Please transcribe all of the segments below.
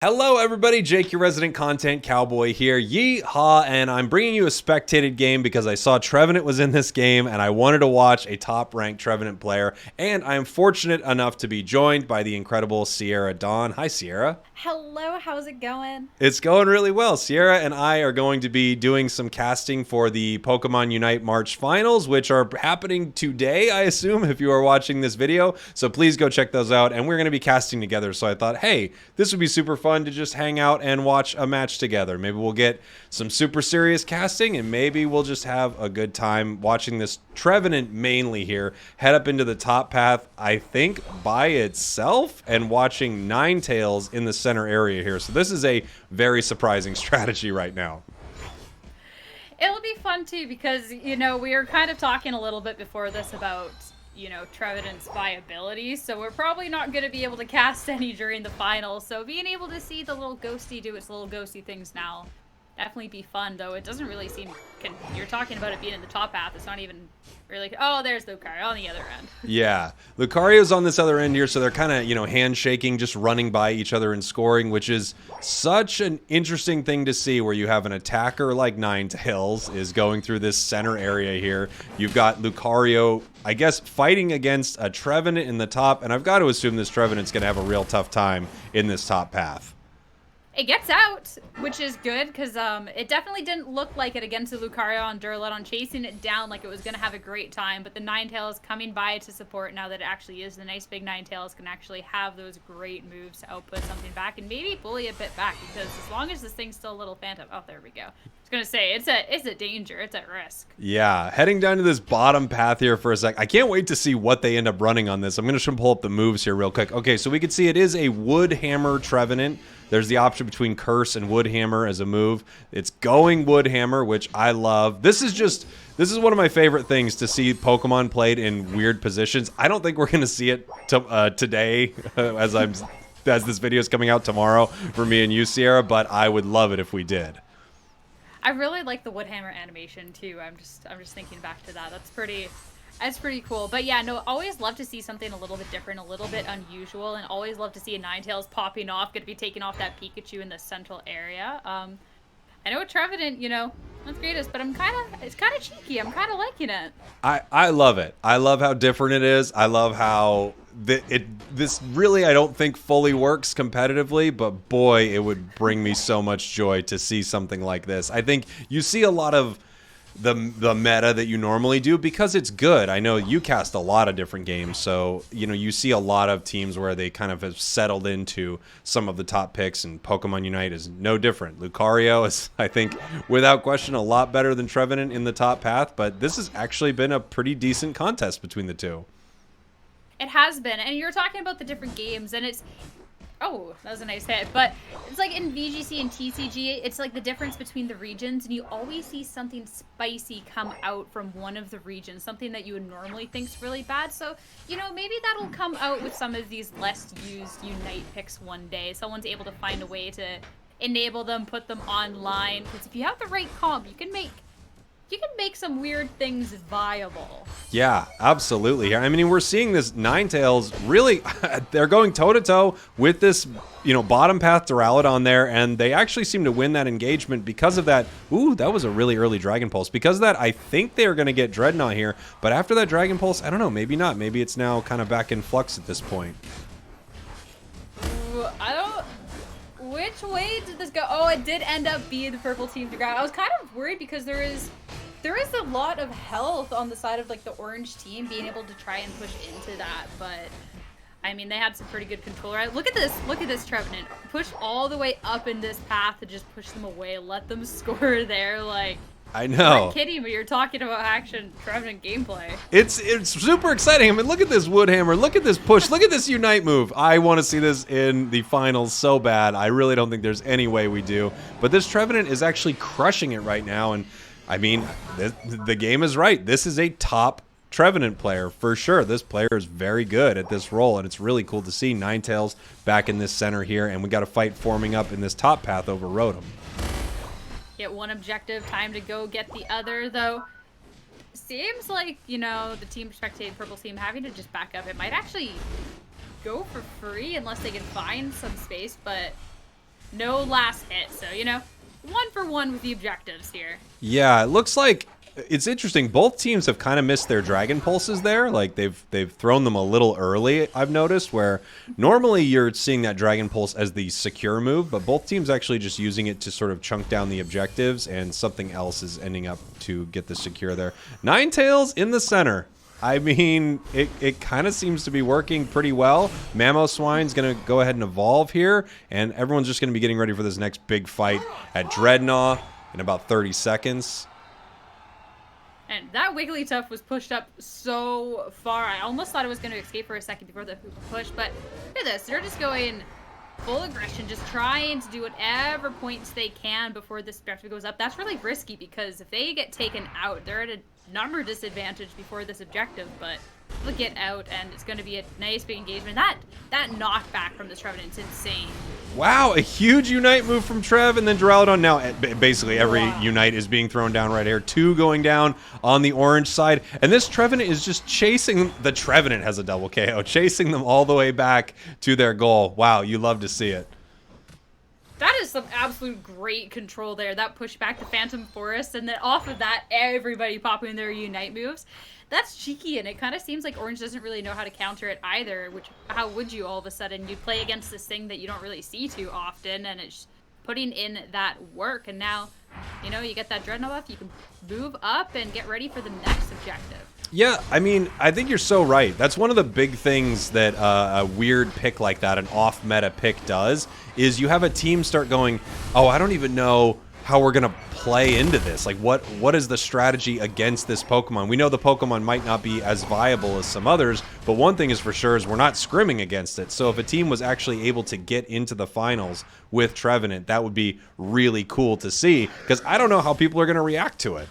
Hello everybody, Jake, your resident content cowboy here, yeehaw, and I'm bringing you a spectated game because I saw Trevenant was in this game and I wanted to watch a top-ranked Trevenant player, and I am fortunate enough to be joined by the incredible Sierra Dawn. Hi, Sierra. Hello, how's it going? It's going really well. Sierra and I are going to be doing some casting for the Pokemon Unite March Finals, which are happening today, I assume, if you are watching this video. So please go check those out. And we're going to be casting together. So I thought, hey, this would be super fun to just hang out and watch a match together. Maybe we'll get some super serious casting, and maybe we'll just have a good time watching this Trevenant mainly here head up into the top path, I think, by itself, and watching Ninetales in the center area here. So this is a very surprising strategy right now. It'll be fun too because, we were kind of talking a little bit before this about, Trevenant's viability. So we're probably not going to be able to cast any during the finals. So being able to see the little ghosty do its little ghosty things now definitely be fun, though it doesn't really seem, you're talking about it being in the top path, it's not even really, oh, there's Lucario on the other end. Yeah, Lucario's on this other end here, so they're kind of, handshaking, just running by each other and scoring, which is such an interesting thing to see, where you have an attacker like Ninetales is going through this center area here. You've got Lucario, I guess, fighting against a Trevenant in the top, and I've got to assume this Trevenant's going to have a real tough time in this top path. It gets out, which is good, because it definitely didn't look like it against the Lucario on Duraludon, chasing it down like it was going to have a great time, but the Ninetales coming by to support now that it actually is the nice big Ninetales can actually have those great moves to output something back and maybe bully a bit back, because as long as this thing's still a little phantom, oh, there we go. I was going to say, it's a danger, it's at risk. Yeah, heading down to this bottom path here for a sec. I can't wait to see what they end up running on this. I'm going to pull up the moves here real quick. Okay, so we can see it is a Wood Hammer Trevenant. There's the option between Curse and Wood Hammer as a move. It's going Wood Hammer, which I love. This is one of my favorite things to see Pokemon played in weird positions. I don't think we're going to see it today as this video is coming out tomorrow for me and you, Sierra, but I would love it if we did. I really like the Wood Hammer animation too. I'm just thinking back to that. That's pretty cool. But yeah, no, always love to see something a little bit different, a little bit unusual, and always love to see a Ninetales popping off, going to be taking off that Pikachu in the central area. I know Trevenant, that's greatest, but it's kind of cheeky. I'm kind of liking it. I love it. I love how different it is. I love how this really, I don't think fully works competitively, but boy, it would bring me so much joy to see something like this. I think you see a lot of the meta that you normally do because it's good. I know you cast a lot of different games, so you see a lot of teams where they kind of have settled into some of the top picks, and Pokemon Unite is no different. Lucario is, I think, without question, a lot better than Trevenant in the top path, but this has actually been a pretty decent contest between the two. It has been, and you're talking about the different games, and oh, that was a nice hit. But it's like in VGC and TCG, it's like the difference between the regions, and you always see something spicy come out from one of the regions, something that you would normally think's really bad. So, maybe that'll come out with some of these less used Unite picks one day. Someone's able to find a way to enable them, put them online. Because if you have the right comp, you can make some weird things viable. Yeah, absolutely. I mean, we're seeing this Ninetales really, they're going toe-to-toe with this, bottom path Duraludon there, and they actually seem to win that engagement because of that. Ooh, that was a really early Dragon Pulse. Because of that, I think they're going to get Dreadnought here, but after that Dragon Pulse, I don't know, maybe not. Maybe it's now kind of back in flux at this point. Ooh, which way did this go? Oh, it did end up being the purple team to grab. I was kind of worried because there is a lot of health on the side of like the orange team being able to try and push into that, but I mean, they had some pretty good control, right? Look at this Trevenant. Push all the way up in this path and just push them away, let them score there. Like, I know. I'm kidding, but you're talking about action Trevenant gameplay. It's super exciting. I mean, look at this Wood Hammer. Look at this push. Look at this Unite move. I want to see this in the finals so bad. I really don't think there's any way we do. But this Trevenant is actually crushing it right now, and I mean, the game is right. This is a top Trevenant player for sure. This player is very good at this role, and it's really cool to see Ninetales back in this center here, and we got a fight forming up in this top path over Rotom. Get one objective, time to go get the other, though. Seems like, the team Spectated purple team having to just back up. It might actually go for free unless they can find some space, but No last hit, so, you know, 1-for-1 with the objectives here. Yeah, it looks like it's interesting. Both teams have kind of missed their dragon pulses there. Like they've thrown them a little early, I've noticed, where normally you're seeing that dragon pulse as the secure move, but both teams actually just using it to sort of chunk down the objectives, and something else is ending up to get the secure there. Ninetales in the center. I mean, it kind of seems to be working pretty well. Mamoswine's going to go ahead and evolve here, and everyone's just going to be getting ready for this next big fight at Dreadnought in about 30 seconds. And that Wigglytuff was pushed up so far. I almost thought it was going to escape for a second before the push, but look at this. They're just going full aggression, just trying to do whatever points they can before this objective goes up. That's really risky because if they get taken out, they're at a number disadvantage before this objective, but they'll get out, and it's going to be a nice big engagement. That knockback from this Trevenant's insane. Wow, a huge Unite move from Trev, and then Duraludon. Now, basically, every Unite is being thrown down right here. 2 going down on the orange side. And this Trevenant is just chasing. The Trevenant has a double KO, chasing them all the way back to their goal. Wow, you love to see it. That is some absolute great control there. That push back to Phantom Forest, and then off of that, everybody popping their Unite moves. That's cheeky, and it kind of seems like Orange doesn't really know how to counter it either, which, how would you all of a sudden? You play against this thing that you don't really see too often, and it's putting in that work, and now, you know, you get that Dreadnought buff, you can move up and get ready for the next objective. Yeah, I mean, I think you're so right. That's one of the big things that a weird pick like that, an off-meta pick does, is you have a team start going, oh, I don't even know how we're going to play into this. Like, what is the strategy against this Pokemon? We know the Pokemon might not be as viable as some others, but one thing is for sure is we're not scrimming against it. So if a team was actually able to get into the finals with Trevenant, that would be really cool to see, because I don't know how people are going to react to it.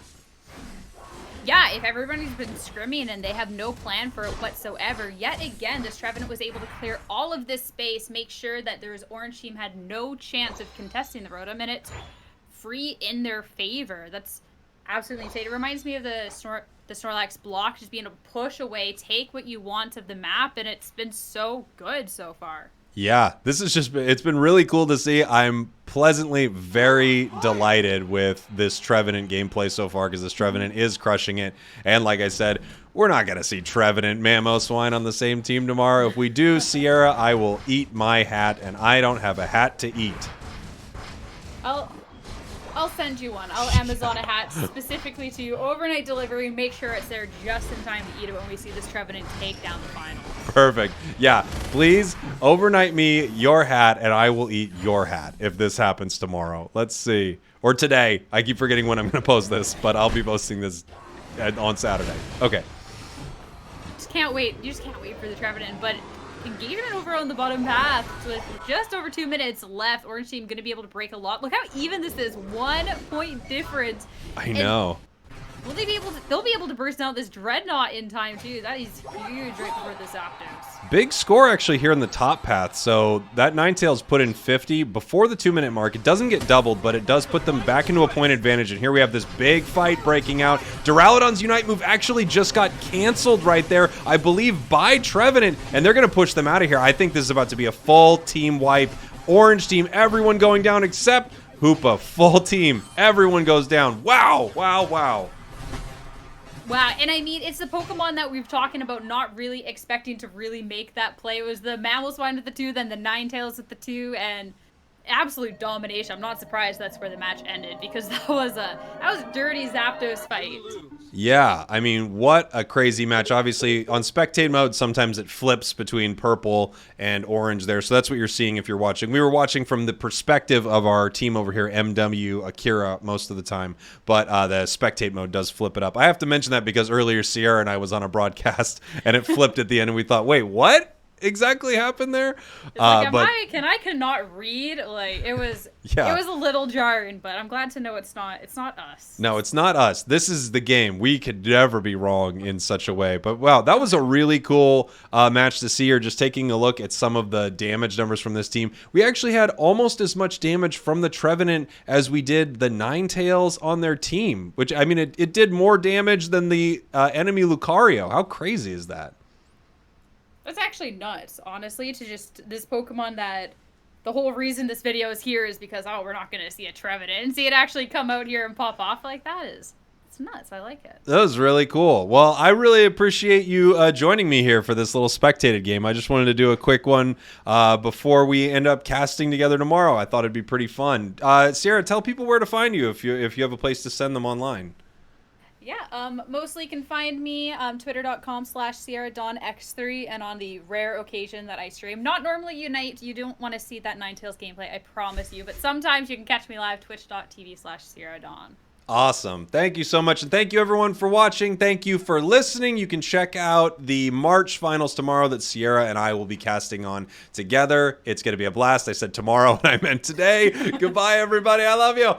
Yeah, if everybody's been scrimming and they have no plan for it whatsoever, yet again, this Trevenant was able to clear all of this space, make sure that their Orange team had no chance of contesting the Rotom, and it's free in their favor. That's absolutely insane. It reminds me of the Snorlax block, just being able to push away, take what you want of the map, and it's been so good so far. Yeah, this is just, it's been really cool to see. I'm pleasantly very delighted with this Trevenant gameplay so far, because this Trevenant is crushing it. And like I said, we're not going to see Trevenant Mamoswine on the same team tomorrow. If we do, Sierra, I will eat my hat, and I don't have a hat to eat. I'll send you one. I'll Amazon a hat specifically to you. Overnight delivery. Make sure it's there just in time to eat it when we see this Trevenant take down the final. Perfect. Yeah, please overnight me your hat, and I will eat your hat if this happens tomorrow. Let's see. Or today. I keep forgetting when I'm going to post this, but I'll be posting this on Saturday. Okay. Just can't wait. You just can't wait for the Trevenant, but engagement over on the bottom path with just over 2 minutes left. Orange team going to be able to break a lot. Look how even this is. 1 point difference. I know. Will they be able to? They'll be able to burst out this Dreadnought in time too. That is huge right before this Zapdos. Big score actually here in the top path. So that Ninetales put in 50 before the 2 minute mark. It doesn't get doubled, but it does put them back into a point advantage. And here we have this big fight breaking out. Duraludon's Unite move actually just got canceled right there, I believe, by Trevenant, and they're going to push them out of here. I think this is about to be a full team wipe. Orange team, everyone going down except Hoopa. Full team, everyone goes down. Wow, wow, wow. Wow, and I mean, it's the Pokemon that we've talking about not really expecting to really make that play. It was the Mamoswine with the 2, then the Ninetales with the 2, and absolute domination. I'm not surprised that's where the match ended, because that was a dirty Zapdos fight. Yeah, I mean, what a crazy match. Obviously, on Spectated mode, sometimes it flips between purple and orange there, so that's what you're seeing if you're watching. We were watching from the perspective of our team over here, MW, Akira, most of the time, but the Spectate mode does flip it up. I have to mention that because earlier Sierra and I was on a broadcast, and it flipped at the end, and we thought, wait, what exactly happened there? Can I cannot read? Like, it was a little jarring, but I'm glad to know it's not us. No, it's not us. This is the game. We could never be wrong in such a way. But wow, that was a really cool match to see here. Just taking a look at some of the damage numbers from this team. We actually had almost as much damage from the Trevenant as we did the Ninetales on their team, which, I mean, it did more damage than the enemy Lucario. How crazy is that? That's actually nuts, honestly, to just this Pokemon that the whole reason this video is here is because, oh, we're not going to see a Trevenant and see it actually come out here and pop off like that is, it's nuts. I like it. That was really cool. Well, I really appreciate you joining me here for this little spectated game. I just wanted to do a quick one before we end up casting together tomorrow. I thought it'd be pretty fun. Sierra, tell people where to find you if you have a place to send them online. Yeah, mostly you can find me twitter.com/SierraDawnX3, and on the rare occasion that I stream, not normally Unite, you don't want to see that Ninetales gameplay, I promise you, but sometimes you can catch me live, twitch.tv/SierraDawn. Awesome. Thank you so much. And thank you everyone for watching. Thank you for listening. You can check out the March finals tomorrow that Sierra and I will be casting on together. It's going to be a blast. I said tomorrow and I meant today. Goodbye, everybody. I love you.